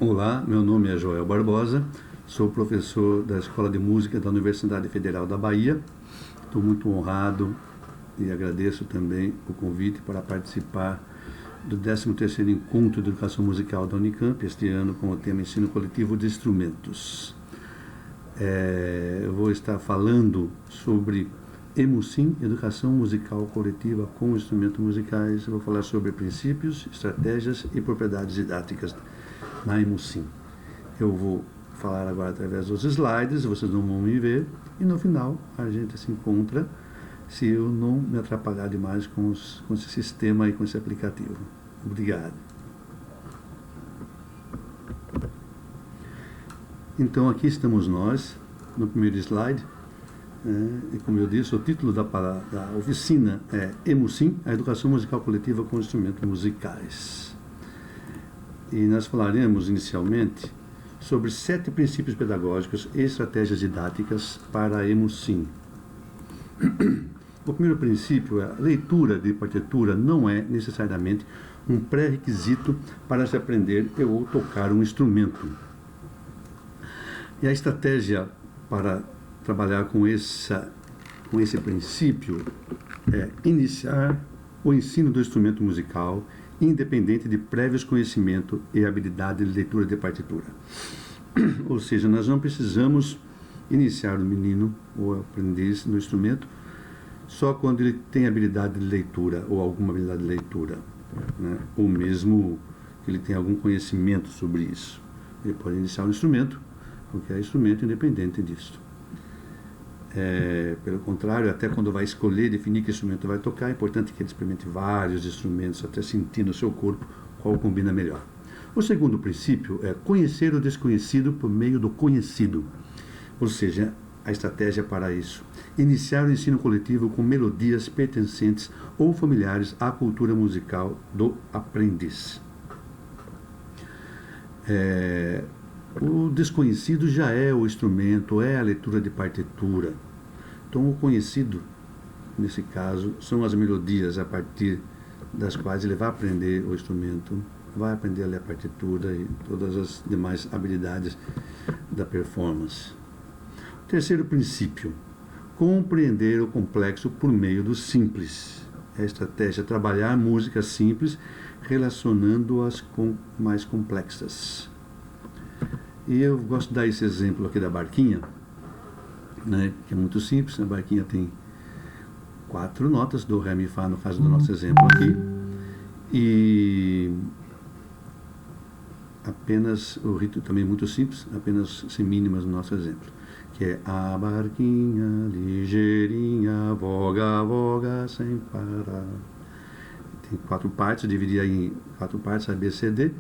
Olá, meu nome é Joel Barbosa, sou professor da Escola de Música da Universidade Federal da Bahia. Estou muito honrado e agradeço também o convite para participar do 13º Encontro de Educação Musical da Unicamp, este ano com o tema Ensino Coletivo de Instrumentos. Eu vou estar falando sobre EMUSIM, Educação Musical Coletiva com Instrumentos Musicais. Eu vou falar sobre princípios, estratégias e propriedades didáticas na EMUSIM. Eu vou falar agora através dos slides, vocês não vão me ver, e no final a gente se encontra, se eu não me atrapalhar demais com esse sistema e com esse aplicativo. Obrigado. Então aqui estamos nós, no primeiro slide, e como eu disse, o título da oficina é EMUSIM, a Educação Musical Coletiva com Instrumentos Musicais. E nós falaremos inicialmente sobre 7 princípios pedagógicos e estratégias didáticas para a EMUSIM. O primeiro princípio é a leitura de partitura não é necessariamente um pré-requisito para se aprender ou tocar um instrumento. E a estratégia para trabalhar com esse princípio é iniciar o ensino do instrumento musical independente de prévios conhecimento e habilidade de leitura de partitura. Ou seja, nós não precisamos iniciar o menino ou aprendiz no instrumento só quando ele tem habilidade de leitura ou alguma habilidade de leitura, né? Ou mesmo que ele tenha algum conhecimento sobre isso. Ele pode iniciar o instrumento, porque é instrumento independente disso. Pelo contrário, até quando vai escolher, definir que instrumento vai tocar, é importante que ele experimente vários instrumentos, até sentir no seu corpo qual combina melhor. O segundo princípio é conhecer o desconhecido por meio do conhecido, ou seja, a estratégia para isso. Iniciar o ensino coletivo com melodias pertencentes ou familiares à cultura musical do aprendiz. O desconhecido já é o instrumento, é a leitura de partitura. Então, o conhecido, nesse caso, são as melodias a partir das quais ele vai aprender o instrumento, vai aprender a ler a partitura e todas as demais habilidades da performance. O terceiro princípio, compreender o complexo por meio do simples. É a estratégia trabalhar músicas simples, relacionando-as com mais complexas. E eu gosto de dar esse exemplo aqui da barquinha, né, que é muito simples. A barquinha tem 4 notas, do, ré, mi, fá, no caso do nosso exemplo aqui, e apenas, o ritmo também é muito simples, apenas semínimas no nosso exemplo, que é a barquinha ligeirinha, voga, voga sem parar. Tem 4 partes, dividir em 4 partes, A, B, C, D.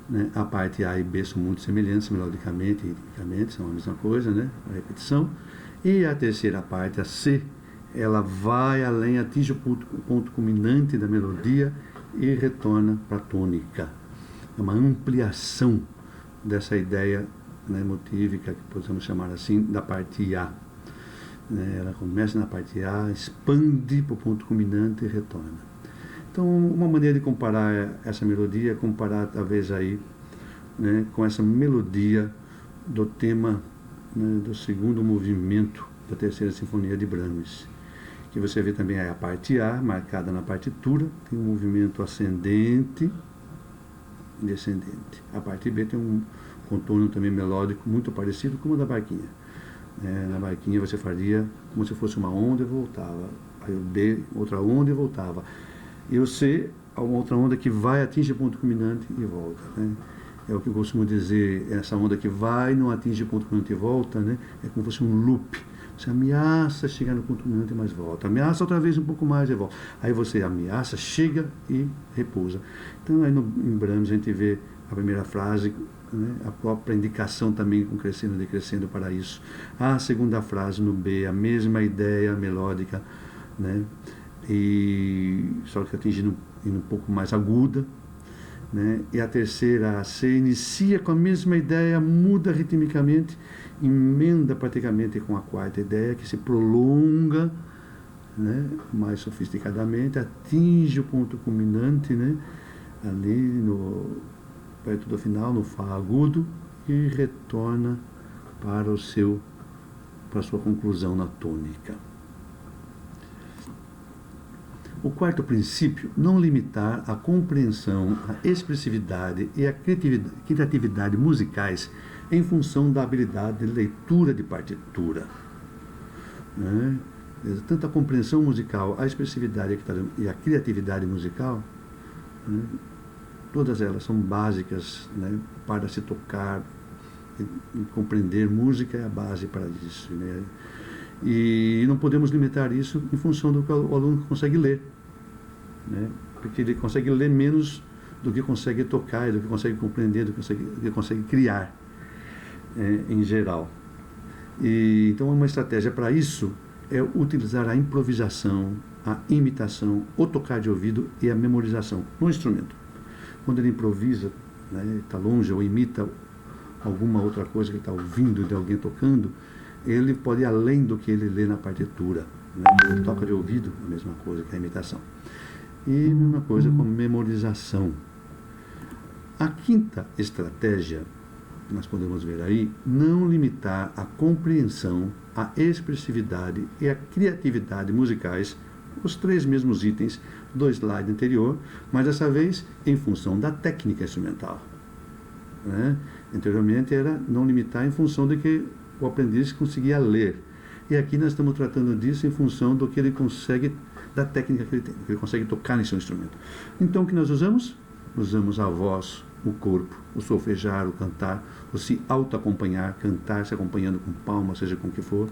Né? A parte A e B são muito semelhantes, melodicamente e ritmicamente, são a mesma coisa, né? A repetição. E a terceira parte, a C, ela vai além, atinge o ponto culminante da melodia e retorna para a tônica. É uma ampliação dessa ideia, né, motívica, que podemos chamar assim, da parte A. Né? Ela começa na parte A, expande para o ponto culminante e retorna. Então, uma maneira de comparar essa melodia é comparar, talvez, aí, né, com essa melodia do tema, né, do segundo movimento da Terceira Sinfonia de Brahms. Que você vê também a parte A, marcada na partitura, tem um movimento ascendente e descendente. A parte B tem um contorno também melódico muito parecido com o da barquinha. Na barquinha você faria como se fosse uma onda e voltava. Aí o B, outra onda e voltava. E o C, uma outra onda que vai, atinge o ponto culminante e volta. Né? É o que eu costumo dizer, essa onda que vai, não atinge o ponto culminante e volta, né? É como se fosse um loop. Você ameaça chegar no ponto culminante, mas volta. Ameaça outra vez um pouco mais e volta. Aí você ameaça, chega e repousa. Então, aí em Brahms a gente vê a primeira frase, né? A própria indicação também com crescendo e decrescendo para isso. A segunda frase no B, a mesma ideia melódica, né? E só que atingindo um pouco mais aguda, né? E a terceira, a C, inicia com a mesma ideia, muda ritmicamente, emenda praticamente com a quarta ideia, que se prolonga, né, mais sofisticadamente, atinge o ponto culminante, né, ali perto do final, no Fá agudo, e retorna para a sua conclusão na tônica. O quarto princípio, não limitar a compreensão, a expressividade e a criatividade musicais em função da habilidade de leitura de partitura. Né? Tanto a compreensão musical, a expressividade e a criatividade musical, né? Todas elas são básicas, né? Para se tocar e compreender música é a base para isso, né? E não podemos limitar isso em função do que o aluno consegue ler, né? Porque ele consegue ler menos do que consegue tocar, do que consegue compreender, do que consegue criar, em geral. E, então, uma estratégia para isso é utilizar a improvisação, a imitação, o tocar de ouvido e a memorização no instrumento. Quando ele improvisa, né, está longe ou imita alguma outra coisa que ele está ouvindo de alguém tocando, ele pode ir além do que ele lê na partitura, né? Ele toca de ouvido, a mesma coisa que a imitação. E a mesma coisa com memorização. A quinta estratégia, nós podemos ver aí, não limitar a compreensão, a expressividade e a criatividade musicais, os três mesmos itens do slide anterior, mas dessa vez em função da técnica instrumental, né? Anteriormente era não limitar em função de que o aprendiz conseguia ler. E aqui nós estamos tratando disso em função do que ele consegue, da técnica que ele tem, que ele consegue tocar em seu instrumento. Então o que nós usamos? Usamos a voz, o corpo, o solfejar, o cantar, o se auto-acompanhar, cantar se acompanhando com palmas, seja com o que for,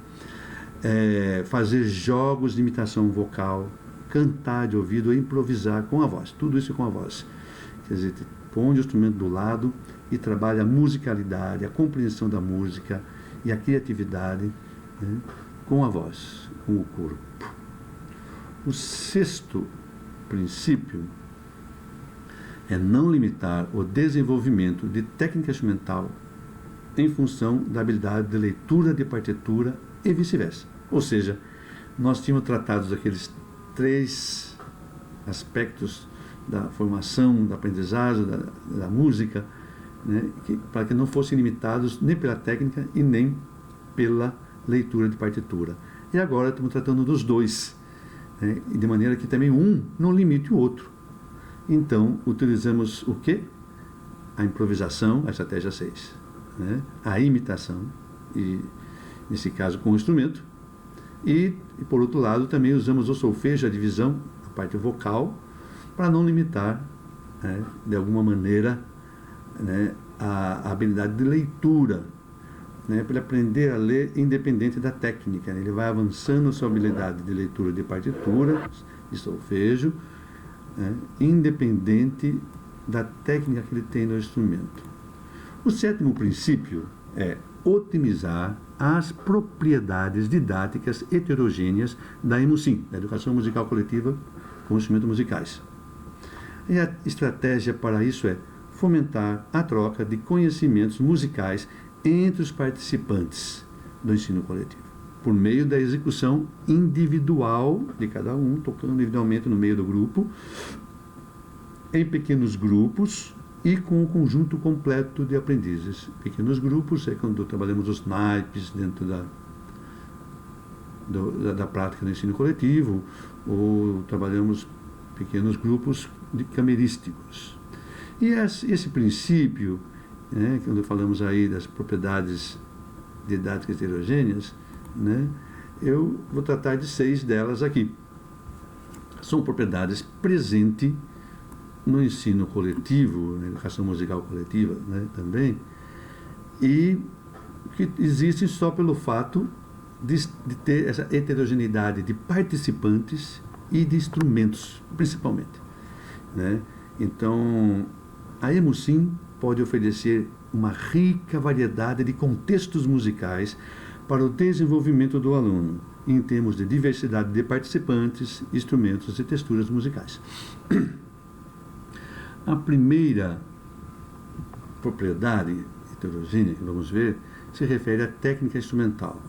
fazer jogos de imitação vocal, cantar de ouvido e improvisar com a voz. Tudo isso com a voz. Quer dizer, põe o instrumento do lado e trabalha a musicalidade, a compreensão da música e a criatividade, né, com a voz, com o corpo. O sexto princípio é não limitar o desenvolvimento de técnica instrumental em função da habilidade de leitura de partitura e vice-versa. Ou seja, nós tínhamos tratado daqueles três aspectos da formação, da aprendizagem, da música, né, para que não fossem limitados nem pela técnica e nem pela leitura de partitura. E agora estamos tratando dos dois, né, de maneira que também um não limite o outro. Então, utilizamos o quê? A improvisação, a estratégia 6, né, a imitação, e nesse caso com o instrumento, e por outro lado também usamos o solfejo, a divisão, a parte vocal, para não limitar, né, de alguma maneira, né, a habilidade de leitura, né, para ele aprender a ler independente da técnica, né? Ele vai avançando a sua habilidade de leitura de partitura, de solfejo, né, independente da técnica que ele tem no instrumento. O sétimo princípio é otimizar as propriedades didáticas heterogêneas da EMUSIM, da Educação Musical Coletiva com Instrumentos Musicais. E a estratégia para isso é fomentar a troca de conhecimentos musicais entre os participantes do ensino coletivo, por meio da execução individual de cada um, tocando individualmente no meio do grupo, em pequenos grupos e com o conjunto completo de aprendizes. Pequenos grupos é quando trabalhamos os naipes dentro da prática do ensino coletivo, ou trabalhamos pequenos grupos camerísticos. E esse princípio, né, quando falamos aí das propriedades didáticas heterogêneas, né, eu vou tratar de 6 delas aqui. São propriedades presentes no ensino coletivo, na educação musical coletiva, né, também, e que existem só pelo fato de ter essa heterogeneidade de participantes e de instrumentos, principalmente, né? Então, a EMUSIM pode oferecer uma rica variedade de contextos musicais para o desenvolvimento do aluno, em termos de diversidade de participantes, instrumentos e texturas musicais. A primeira propriedade heterogênea que vamos ver se refere à técnica instrumental.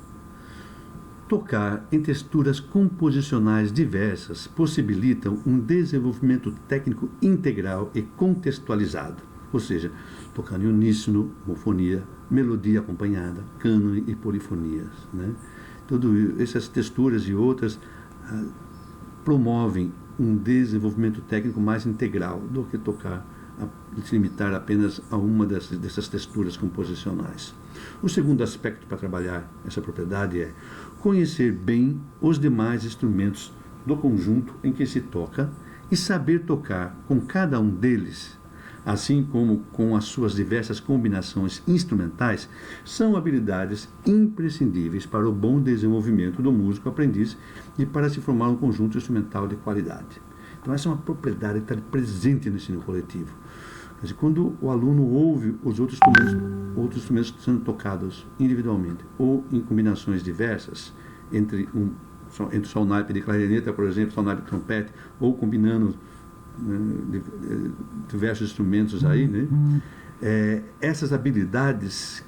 Tocar em texturas composicionais diversas possibilitam um desenvolvimento técnico integral e contextualizado. ou seja, tocando em uníssono, homofonia, melodia acompanhada, cânone e polifonias, né? Tudo essas texturas e outras promovem um desenvolvimento técnico mais integral do que tocar, se limitar apenas a uma dessas texturas composicionais. O segundo aspecto para trabalhar essa propriedade é conhecer bem os demais instrumentos do conjunto em que se toca e saber tocar com cada um deles, assim como com as suas diversas combinações instrumentais, são habilidades imprescindíveis para o bom desenvolvimento do músico aprendiz e para se formar um conjunto instrumental de qualidade. Então essa é uma propriedade que está presente no ensino coletivo. Mas quando o aluno ouve os outros instrumentos sendo tocados individualmente ou em combinações diversas, entre só o naipe de clarineta, por exemplo, só o naipe de trompete, ou combinando, né, diversos instrumentos aí, né? Essas habilidades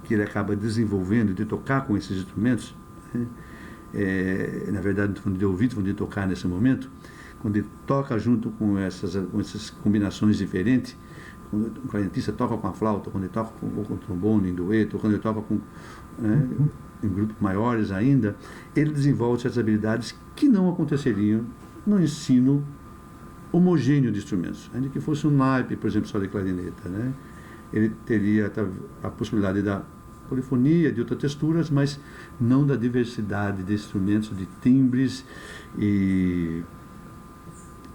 que ele acaba desenvolvendo de tocar com esses instrumentos, né? Na verdade, não estou falando de ouvir, estou falando de tocar nesse momento. Quando ele toca junto com essas combinações diferentes, quando o clarinetista toca com a flauta, quando ele toca com o trombone em dueto, quando ele toca com, né, em grupos maiores ainda, ele desenvolve essas habilidades que não aconteceriam no ensino homogêneo de instrumentos. Ainda que fosse um naipe, por exemplo, só de clarineta, né? Ele teria a possibilidade da polifonia, de outras texturas, mas não da diversidade de instrumentos, de timbres e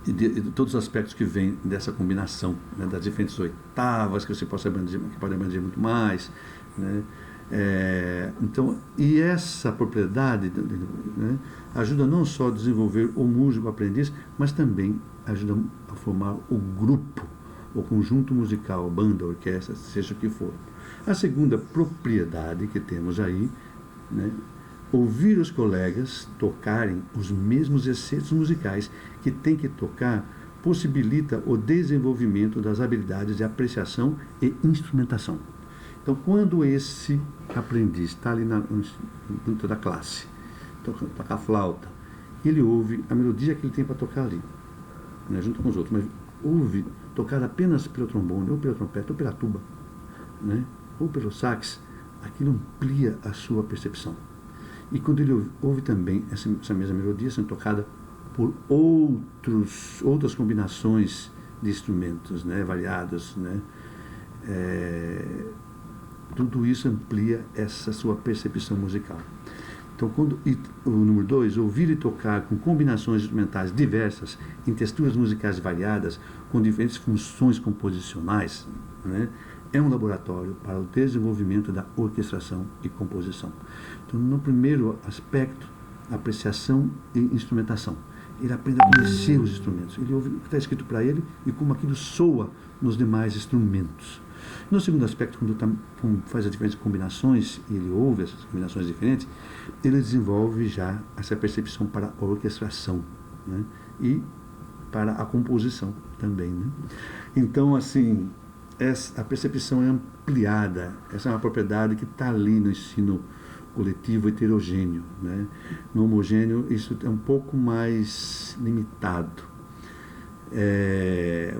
de todos os aspectos que vêm dessa combinação, né, das diferentes oitavas que você pode abranger muito mais, né? Então, e essa propriedade, né, ajuda não só a desenvolver o músico aprendiz, mas também ajuda a formar o grupo, o conjunto musical, banda, orquestra, seja o que for. A segunda propriedade que temos aí, né, ouvir os colegas tocarem os mesmos excertos musicais que tem que tocar possibilita o desenvolvimento das habilidades de apreciação e instrumentação. Então, quando esse aprendiz está ali dentro da classe, toca a flauta, ele ouve a melodia que ele tem para tocar ali, né, junto com os outros, mas ouve tocar apenas pelo trombone, ou pela trompete, ou pela tuba, né, ou pelo sax, aquilo amplia a sua percepção. E quando ele ouve também essa mesma melodia sendo tocada por outras combinações de instrumentos, né, variados, né, tudo isso amplia essa sua percepção musical. Então, o número 2, ouvir e tocar com combinações instrumentais diversas, em texturas musicais variadas, com diferentes funções composicionais, né, é um laboratório para o desenvolvimento da orquestração e composição. Então, no primeiro aspecto, apreciação e instrumentação. Ele aprende a conhecer os instrumentos. Ele ouve o que está escrito para ele e como aquilo soa nos demais instrumentos. No segundo aspecto, quando faz as diferentes combinações, e ele ouve essas combinações diferentes, ele desenvolve já essa percepção para a orquestração, né, e para a composição também, né? Então, assim, a percepção é ampliada. Essa é uma propriedade que está ali no ensino coletivo heterogêneo, né? No homogêneo, isso é um pouco mais limitado.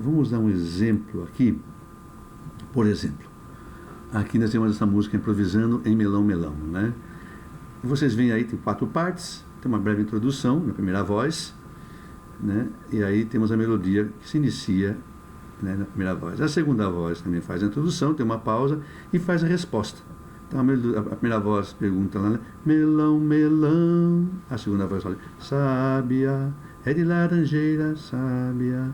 Vamos dar um exemplo aqui. Por exemplo, aqui nós temos essa música Improvisando em Melão Melão, né? Vocês veem aí, tem 4 partes, tem uma breve introdução na primeira voz, né? E aí temos a melodia que se inicia, né, na primeira voz. A segunda voz também faz a introdução, tem uma pausa e faz a resposta. Então a primeira voz pergunta lá, né, melão, melão. A segunda voz fala, sábia, é de laranjeira, sábia.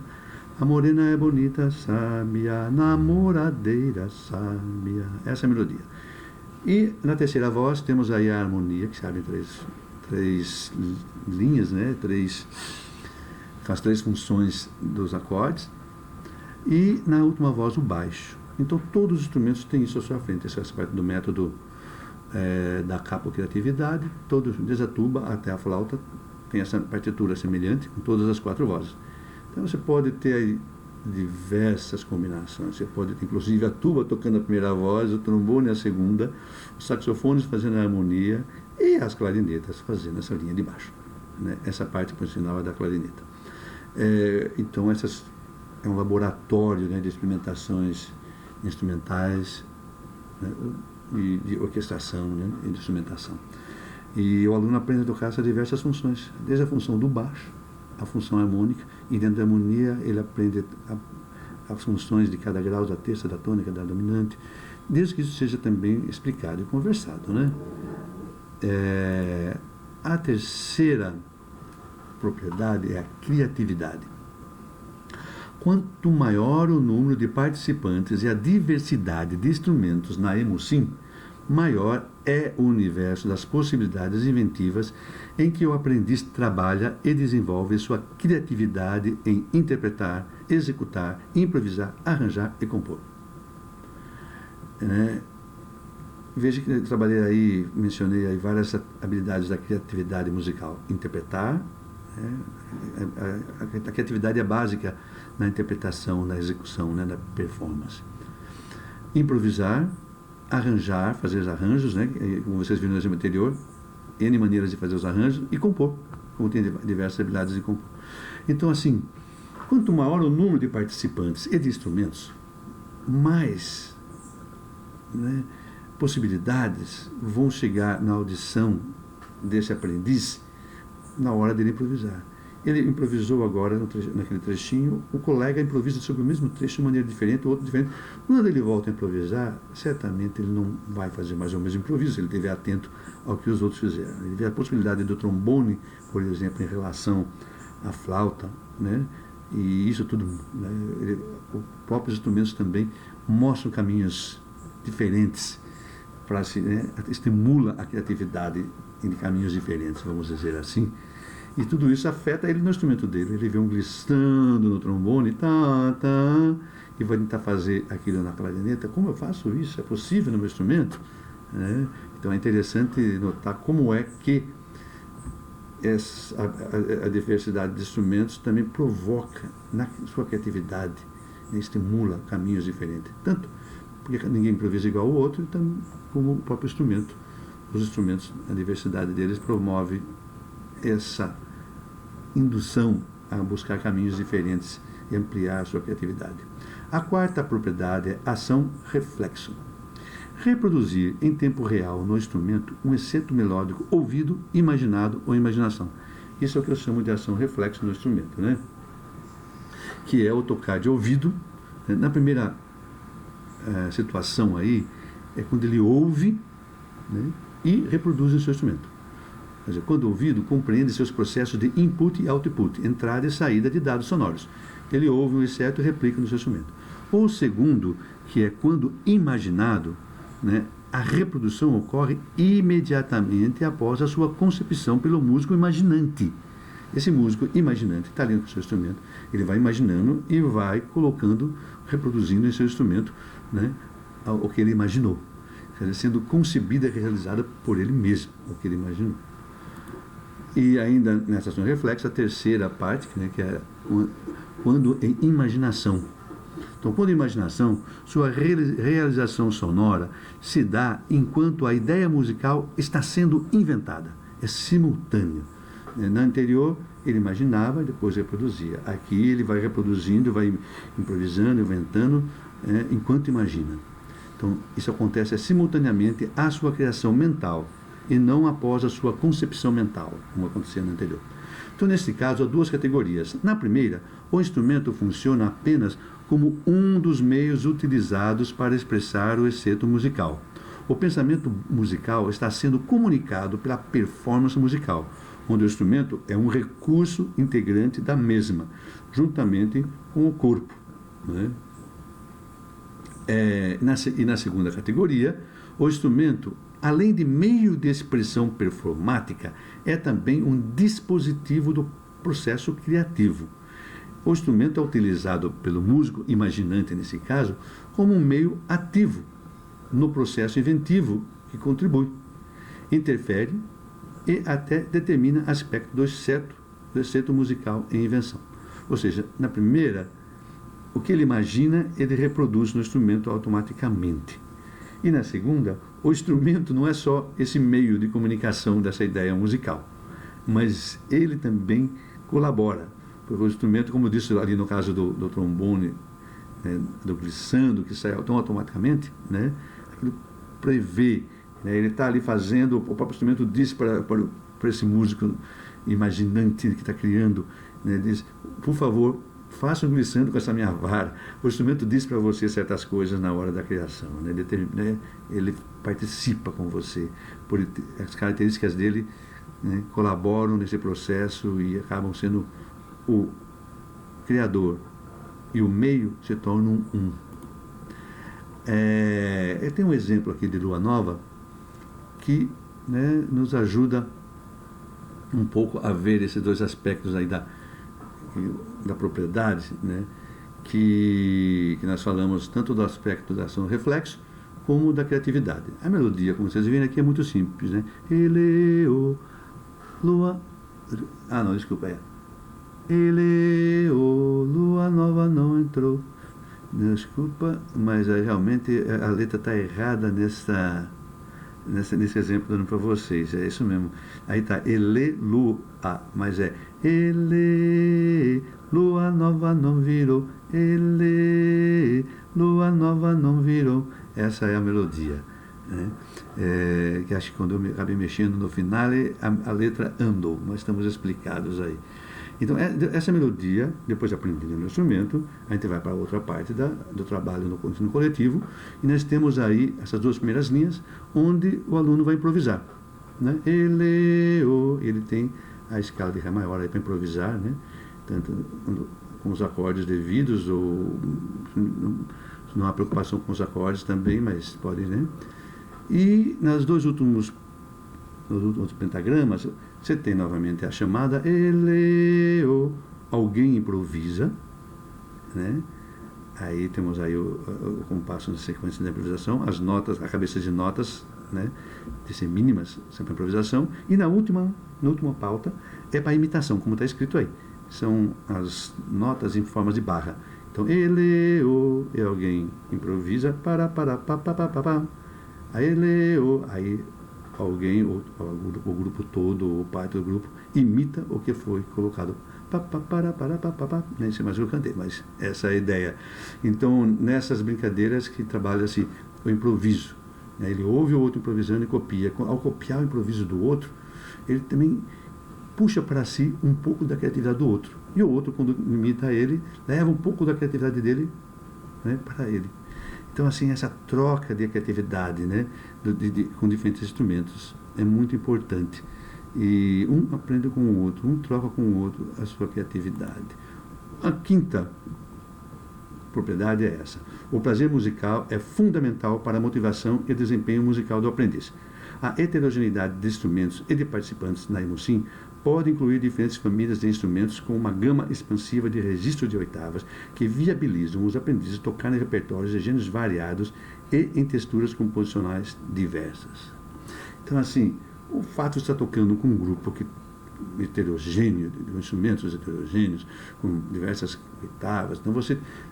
A morena é bonita, sábia, namoradeira, sábia. Essa é a melodia. E na terceira voz temos aí a harmonia, que se abre em três linhas, né? As 3 funções dos acordes. E na última voz o baixo. Então todos os instrumentos têm isso à sua frente. Essa é a parte do método da capocriatividade. Todos, desde a tuba até a flauta, tem essa partitura semelhante com todas as 4 vozes. Então você pode ter aí diversas combinações. Você pode ter inclusive a tuba tocando a primeira voz, o trombone a segunda, os saxofones fazendo a harmonia e as clarinetas fazendo essa linha de baixo, né? Essa parte por sinal é da clarineta. Então é um laboratório, né, de experimentações instrumentais, né, e de orquestração, né, e de instrumentação. E o aluno aprende a tocar essas diversas funções, desde a função do baixo, a função harmônica, e dentro da harmonia ele aprende as funções de cada grau, da terça, da tônica, da dominante, desde que isso seja também explicado e conversado, né? A terceira propriedade é a criatividade. Quanto maior o número de participantes e a diversidade de instrumentos na EMUSIM, maior é o universo das possibilidades inventivas em que o aprendiz trabalha e desenvolve sua criatividade em interpretar, executar, improvisar, arranjar e compor. Veja que eu trabalhei aí, mencionei aí várias habilidades da criatividade musical. Interpretar, a criatividade é básica na interpretação, na execução, né, na performance. Improvisar, arranjar, fazer os arranjos, né, como vocês viram no exemplo anterior, N maneiras de fazer os arranjos, e compor, como tem diversas habilidades de compor. Então, assim, quanto maior o número de participantes e de instrumentos, mais, né, possibilidades vão chegar na audição desse aprendiz na hora dele improvisar. Ele improvisou agora naquele trechinho, o colega improvisa sobre o mesmo trecho de maneira diferente, o outro diferente. Quando ele volta a improvisar, certamente ele não vai fazer mais o mesmo improviso, ele estiver atento ao que os outros fizeram. Ele vê a possibilidade do trombone, por exemplo, em relação à flauta, né? E isso tudo, né? Os próprios instrumentos também mostram caminhos diferentes, para né? Estimula a criatividade em caminhos diferentes, vamos dizer assim. E tudo isso afeta ele no instrumento dele. Ele vê um glissando no trombone, e vai tentar fazer aquilo na clarineta. Como eu faço isso? É possível no meu instrumento? Então é interessante notar como é que a diversidade de instrumentos também provoca na sua criatividade, né? Estimula caminhos diferentes. Tanto porque ninguém improvisa igual ao outro, como o próprio instrumento. Os instrumentos, a diversidade deles promove essa indução a buscar caminhos diferentes e ampliar a sua criatividade. A quarta propriedade é ação-reflexo. Reproduzir em tempo real no instrumento um excerto melódico ouvido, imaginado ou imaginação. Isso é o que eu chamo de ação-reflexo no instrumento, né? Que é o tocar de ouvido. Na primeira situação aí, é quando ele ouve, né, e reproduz o seu instrumento. Quer dizer, quando ouvido, compreende seus processos de input e output, entrada e saída de dados sonoros. Ele ouve um excerto e replica no seu instrumento. O segundo, que é quando imaginado, né, a reprodução ocorre imediatamente após a sua concepção pelo músico imaginante. Esse músico imaginante está ali com o seu instrumento, ele vai imaginando e vai colocando, reproduzindo em seu instrumento, né, o que ele imaginou, sendo concebida e realizada por ele mesmo, o que ele imaginou. E ainda nessa ação reflexa, a terceira parte, né, que é quando em imaginação. Então, quando em imaginação, sua realização sonora se dá enquanto a ideia musical está sendo inventada. É simultâneo. Na anterior, ele imaginava e depois reproduzia. Aqui, ele vai reproduzindo, vai improvisando, inventando, enquanto imagina. Então, isso acontece simultaneamente à sua criação mental e não após a sua concepção mental, como acontecia no anterior. Então, nesse caso, há duas categorias. Na primeira, o instrumento funciona apenas como um dos meios utilizados para expressar o excerto musical. O pensamento musical está sendo comunicado pela performance musical, onde o instrumento é um recurso integrante da mesma, juntamente com o corpo, né? E na segunda categoria, o instrumento, além de meio de expressão performática, é também um dispositivo do processo criativo. O instrumento é utilizado pelo músico imaginante, nesse caso, como um meio ativo no processo inventivo que contribui, interfere e até determina aspecto do excerto musical em invenção. Ou seja, na primeira, o que ele imagina, ele reproduz no instrumento automaticamente. E na segunda, o instrumento não é só esse meio de comunicação dessa ideia musical, mas ele também colabora porque o instrumento, como eu disse ali no caso do trombone, né, do glissando, que sai tão automaticamente, né, aquilo prevê, né, ele está ali fazendo, o próprio instrumento diz para esse músico imaginante que está criando, né, diz, por favor, faça um glissando com essa minha vara. O instrumento diz para você certas coisas na hora da criação, né, ele participa com você, por as características dele, né, colaboram nesse processo e acabam sendo o criador e o meio se tornam um. Eu tenho um exemplo aqui de Lua Nova que, né, nos ajuda um pouco a ver esses dois aspectos aí da propriedade, né, que nós falamos tanto do aspecto da ação reflexo como da criatividade. A melodia, como vocês viram aqui, é muito simples, né? Eleo, lua... Ah, não, desculpa, Eleo, lua nova não entrou. Desculpa, mas realmente a letra está errada nesse exemplo dando para vocês. É isso mesmo. Aí está ele, lua, mas é ele, lua nova não virou. Ele, lua nova não virou. Essa é a melodia, né? Que acho que quando eu acabei mexendo no final, a letra andou, mas estamos explicados aí. Então, essa melodia, depois de aprendendo no instrumento, a gente vai para a outra parte do trabalho no ensino coletivo, e nós temos aí essas duas primeiras linhas, onde o aluno vai improvisar, né? Ele tem a escala de Ré maior aí para improvisar, né? Tanto com os acordes devidos, ou não há preocupação com os acordes também, mas pode, né? E nos últimos pentagramas, você tem novamente a chamada eleo, alguém improvisa, né? Aí temos aí o compasso na sequência da improvisação, as notas, a cabeça de notas, né, de ser mínimas, sempre a improvisação, e na última pauta é para a imitação, como está escrito aí. São as notas em formas de barra. Então, eleo, e alguém improvisa, para, aí eleo, aí alguém, o grupo todo, ou parte do grupo, imita o que foi colocado. Nem sei mais o que eu cantei, mas essa é a ideia. Então, nessas brincadeiras que trabalha-se o improviso, né? Ele ouve o outro improvisando e copia. Ao copiar o improviso do outro, ele também puxa para si um pouco da criatividade do outro. E o outro, quando imita ele, leva um pouco da criatividade dele, né, para ele. Então, assim, essa troca de criatividade, né, com diferentes instrumentos é muito importante. E um aprende com o outro, um troca com o outro a sua criatividade. A quinta propriedade é essa. O prazer musical é fundamental para a motivação e desempenho musical do aprendiz. A heterogeneidade de instrumentos e de participantes na EMUSIM pode incluir diferentes famílias de instrumentos com uma gama expansiva de registros de oitavas que viabilizam os aprendizes tocar em repertórios de gêneros variados e em texturas composicionais diversas. Então, assim, o fato de estar tocando com um grupo heterogêneo, de instrumentos heterogêneos, com diversas oitavas, então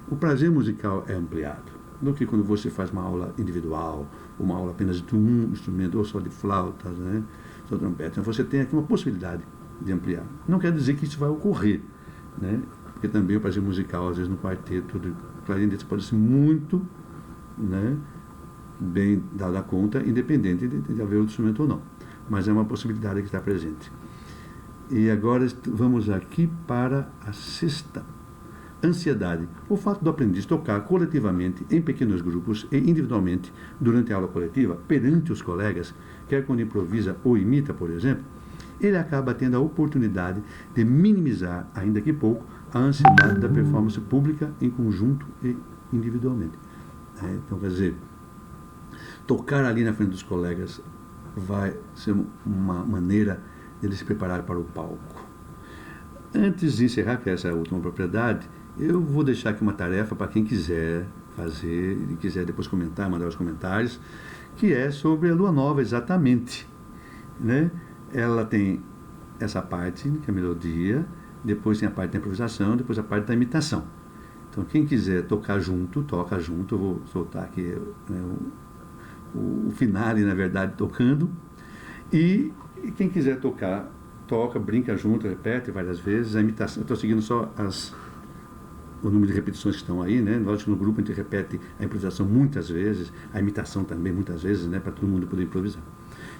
o prazer musical é ampliado do que quando você faz uma aula individual, ou uma aula apenas de um instrumento, ou só de flautas, né, só trompete. Então você tem aqui uma possibilidade de ampliar. Não quer dizer que isso vai ocorrer, né, porque também o prazer musical, às vezes no quarteto de clarinete pode ser muito, né, bem dada a conta, independente de haver outro instrumento ou não. Mas é uma possibilidade que está presente. E agora vamos aqui para a sexta. Ansiedade. O fato do aprendiz tocar coletivamente, em pequenos grupos e individualmente, durante a aula coletiva, perante os colegas, quer quando improvisa ou imita, por exemplo, ele acaba tendo a oportunidade de minimizar, ainda que pouco, a ansiedade da performance pública em conjunto e individualmente. Então, quer dizer, tocar ali na frente dos colegas vai ser uma maneira de ele se preparar para o palco. Antes de encerrar, que essa é a última propriedade, eu vou deixar aqui uma tarefa para quem quiser fazer, e quiser depois comentar, mandar os comentários, que é sobre a lua nova, exatamente, né? Ela tem essa parte, que é a melodia, depois tem a parte da improvisação, depois a parte da imitação. Então, quem quiser tocar junto, toca junto. Eu vou soltar aqui, né, o finale, na verdade, tocando. E quem quiser tocar toca, brinca junto, repete várias vezes. A imitação, eu estou seguindo só o número de repetições que estão aí, né? Lógico que no grupo a gente repete a improvisação muitas vezes, a imitação também muitas vezes, né? Para todo mundo poder improvisar.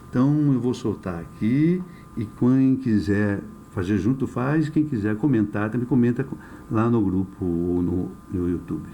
Então eu vou soltar aqui e quem quiser fazer junto faz, quem quiser comentar também comenta lá no grupo ou no YouTube.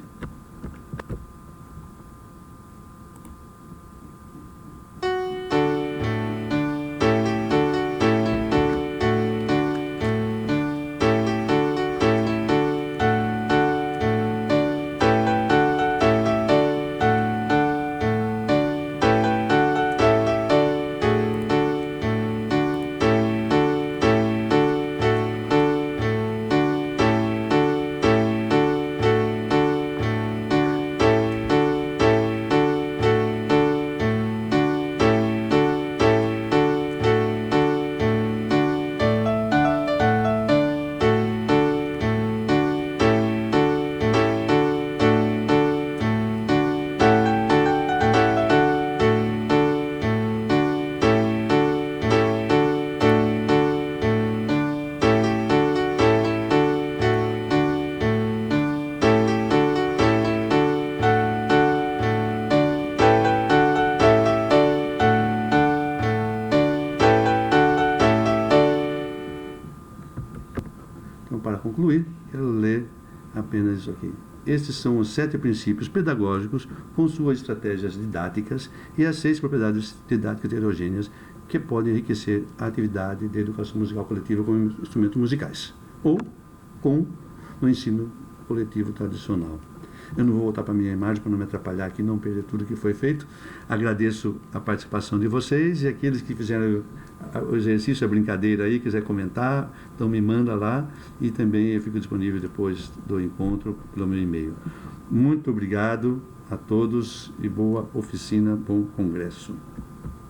Então, para concluir, eu ler apenas isso aqui. Estes são os 7 princípios pedagógicos com suas estratégias didáticas e as 6 propriedades didáticas heterogêneas que podem enriquecer a atividade de educação musical coletiva com instrumentos musicais ou com o ensino coletivo tradicional. Eu não vou voltar para a minha imagem para não me atrapalhar aqui, não perder tudo que foi feito. Agradeço a participação de vocês e aqueles que fizeram o exercício, a brincadeira aí, quiser comentar, então me manda lá e também eu fico disponível depois do encontro pelo meu e-mail. Muito obrigado a todos e boa oficina, bom congresso.